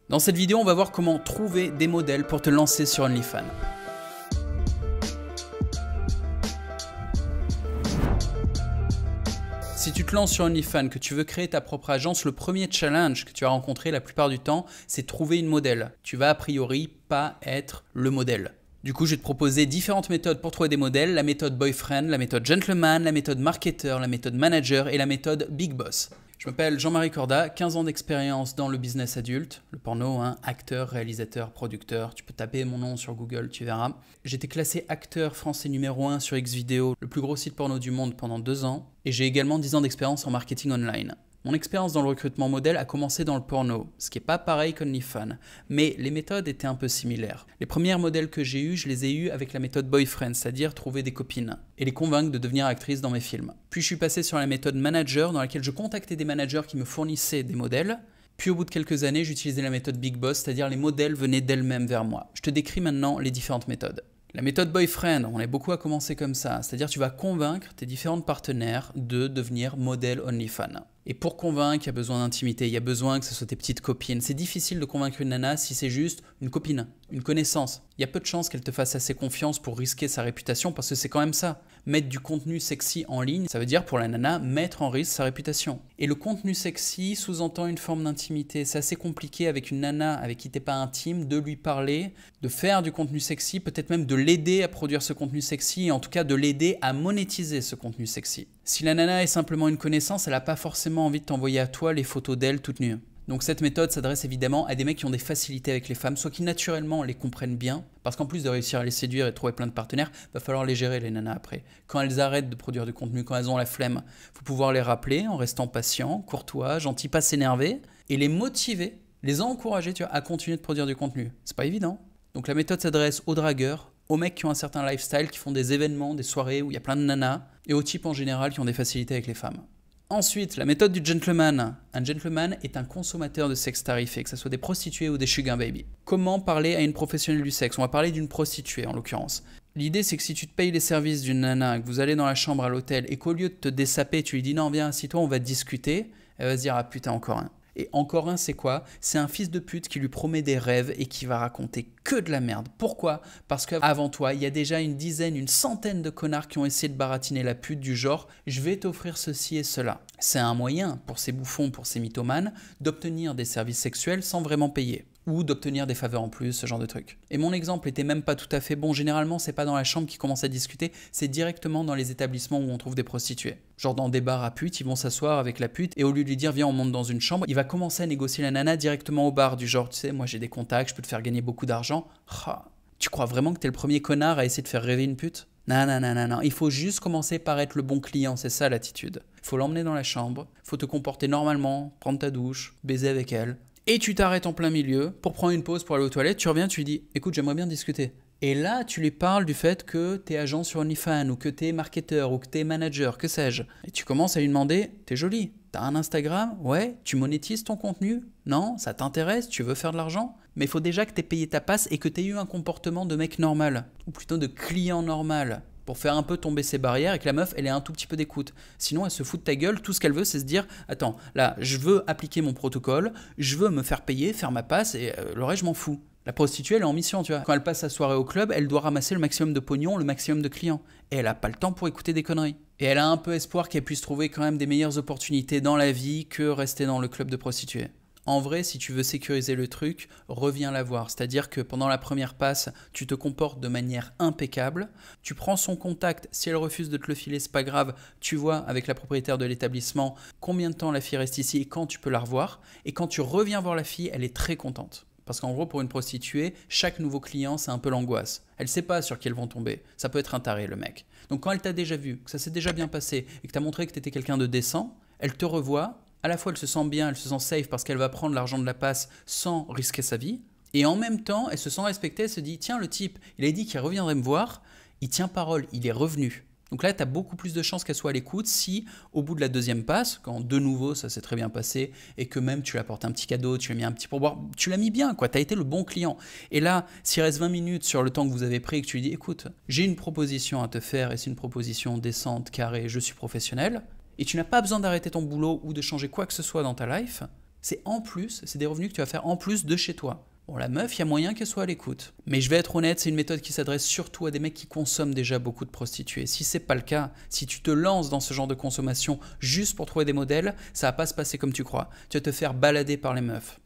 Dans cette vidéo, on va voir comment trouver des modèles pour te lancer sur OnlyFans. Si tu te lances sur OnlyFans, que tu veux créer ta propre agence, le premier challenge que tu vas rencontrer la plupart du temps, c'est trouver une modèle. Tu vas a priori pas être le modèle. Du coup, je vais te proposer différentes méthodes pour trouver des modèles, la méthode boyfriend, la méthode gentleman, la méthode marketeur, la méthode manager et la méthode big boss. Je m'appelle Jean-Marie Corda, 15 ans d'expérience dans le business adulte, le porno, acteur, réalisateur, producteur. Tu peux taper mon nom sur Google, tu verras. J'ai été classé acteur français numéro 1 sur Xvideo, le plus gros site porno du monde pendant 2 ans. Et j'ai également 10 ans d'expérience en marketing online. Mon expérience dans le recrutement modèle a commencé dans le porno, ce qui n'est pas pareil qu'OnlyFans, mais les méthodes étaient un peu similaires. Les premiers modèles que j'ai eus, je les ai eus avec la méthode boyfriend, c'est-à-dire trouver des copines et les convaincre de devenir actrices dans mes films. Puis je suis passé sur la méthode manager, dans laquelle je contactais des managers qui me fournissaient des modèles. Puis au bout de quelques années, j'utilisais la méthode big boss, c'est-à-dire les modèles venaient d'elles-mêmes vers moi. Je te décris maintenant les différentes méthodes. La méthode boyfriend, on est beaucoup à commencer comme ça, c'est-à-dire tu vas convaincre tes différents partenaires de devenir modèle OnlyFans. Et pour convaincre, il y a besoin d'intimité, il y a besoin que ce soit tes petites copines. C'est difficile de convaincre une nana si c'est juste une copine, une connaissance. Il y a peu de chances qu'elle te fasse assez confiance pour risquer sa réputation parce que c'est quand même ça. Mettre du contenu sexy en ligne, ça veut dire pour la nana mettre en risque sa réputation. Et le contenu sexy sous-entend une forme d'intimité. C'est assez compliqué avec une nana avec qui t'es pas intime de lui parler, de faire du contenu sexy, peut-être même de l'aider à produire ce contenu sexy et en tout cas de l'aider à monétiser ce contenu sexy. Si la nana est simplement une connaissance, elle n'a pas forcément envie de t'envoyer à toi les photos d'elle toute nue. Donc cette méthode s'adresse évidemment à des mecs qui ont des facilités avec les femmes, soit qui naturellement les comprennent bien, parce qu'en plus de réussir à les séduire et de trouver plein de partenaires, va falloir les gérer les nanas après. Quand elles arrêtent de produire du contenu, quand elles ont la flemme, faut pouvoir les rappeler en restant patient, courtois, gentil, pas s'énerver, et les motiver, les encourager à continuer de produire du contenu. C'est pas évident. Donc la méthode s'adresse aux dragueurs, aux mecs qui ont un certain lifestyle, qui font des événements, des soirées où il y a plein de nanas, et aux types en général qui ont des facilités avec les femmes. Ensuite, la méthode du gentleman. Un gentleman est un consommateur de sexe tarifé, que ce soit des prostituées ou des sugar baby. Comment parler à une professionnelle du sexe? On va parler d'une prostituée en l'occurrence. L'idée, c'est que si tu te payes les services d'une nana, que vous allez dans la chambre à l'hôtel, et qu'au lieu de te dessaper, tu lui dis non, viens, assis-toi, on va discuter, elle va se dire ah putain, encore un. Et encore un, c'est quoi? C'est un fils de pute qui lui promet des rêves et qui va raconter que de la merde. Pourquoi? Parce qu'avant toi, il y a déjà une dizaine, une centaine de connards qui ont essayé de baratiner la pute du genre « je vais t'offrir ceci et cela ». C'est un moyen pour ces bouffons, pour ces mythomanes, d'obtenir des services sexuels sans vraiment payer. Ou d'obtenir des faveurs en plus, ce genre de truc. Et mon exemple était même pas tout à fait bon. Généralement, c'est pas dans la chambre qu'ils commencent à discuter, c'est directement dans les établissements où on trouve des prostituées. Genre dans des bars à putes, ils vont s'asseoir avec la pute et au lieu de lui dire viens on monte dans une chambre, il va commencer à négocier la nana directement au bar du genre tu sais, moi j'ai des contacts, je peux te faire gagner beaucoup d'argent. Tu crois vraiment que t'es le premier connard à essayer de faire rêver une pute? Non, il faut juste commencer par être le bon client, c'est ça l'attitude. Faut l'emmener dans la chambre, faut te comporter normalement, prendre ta douche, baiser avec elle. Et tu t'arrêtes en plein milieu pour prendre une pause pour aller aux toilettes, tu reviens, tu lui dis « écoute, j'aimerais bien discuter ». Et là, tu lui parles du fait que t'es agent sur OnlyFans, ou que t'es marketeur, ou que t'es manager, que sais-je. Et tu commences à lui demander « t'es jolie, t'as un Instagram? Ouais, tu monétises ton contenu? Non, ça t'intéresse? Tu veux faire de l'argent? Mais il faut déjà que t'aies payé ta passe et que t'aies eu un comportement de mec normal, ou plutôt de client normal. Pour faire un peu tomber ses barrières et que la meuf, elle ait un tout petit peu d'écoute. Sinon, elle se fout de ta gueule, tout ce qu'elle veut, c'est se dire « attends, là, je veux appliquer mon protocole, je veux me faire payer, faire ma passe, et le reste, je m'en fous. » La prostituée, elle est en mission, tu vois. Quand elle passe sa soirée au club, elle doit ramasser le maximum de pognon, le maximum de clients. Et elle n'a pas le temps pour écouter des conneries. Et elle a un peu espoir qu'elle puisse trouver quand même des meilleures opportunités dans la vie que rester dans le club de prostituées. En vrai, si tu veux sécuriser le truc, reviens la voir. C'est-à-dire que pendant la première passe, tu te comportes de manière impeccable. Tu prends son contact. Si elle refuse de te le filer, c'est pas grave. Tu vois avec la propriétaire de l'établissement combien de temps la fille reste ici et quand tu peux la revoir. Et quand tu reviens voir la fille, elle est très contente. Parce qu'en gros, pour une prostituée, chaque nouveau client, c'est un peu l'angoisse. Elle sait pas sur qui elles vont tomber. Ça peut être un taré, le mec. Donc quand elle t'a déjà vu, que ça s'est déjà bien passé et que tu as montré que tu étais quelqu'un de décent, elle te revoit. À la fois, elle se sent bien, elle se sent safe parce qu'elle va prendre l'argent de la passe sans risquer sa vie. Et en même temps, elle se sent respectée, elle se dit « tiens, le type, il a dit qu'il reviendrait me voir, il tient parole, il est revenu ». Donc là, tu as beaucoup plus de chances qu'elle soit à l'écoute si, au bout de la deuxième passe, quand de nouveau ça s'est très bien passé et que même tu lui apportes un petit cadeau, tu lui as mis un petit pourboire, tu l'as mis bien, quoi, tu as été le bon client. Et là, s'il reste 20 minutes sur le temps que vous avez pris et que tu lui dis « écoute, j'ai une proposition à te faire et c'est une proposition décente, carrée, je suis professionnel », et tu n'as pas besoin d'arrêter ton boulot ou de changer quoi que ce soit dans ta life, C'est des revenus que tu vas faire en plus de chez toi. Bon, la meuf, il y a moyen qu'elle soit à l'écoute. Mais je vais être honnête, c'est une méthode qui s'adresse surtout à des mecs qui consomment déjà beaucoup de prostituées. Si c'est pas le cas, si tu te lances dans ce genre de consommation juste pour trouver des modèles, ça va pas se passer comme tu crois. Tu vas te faire balader par les meufs.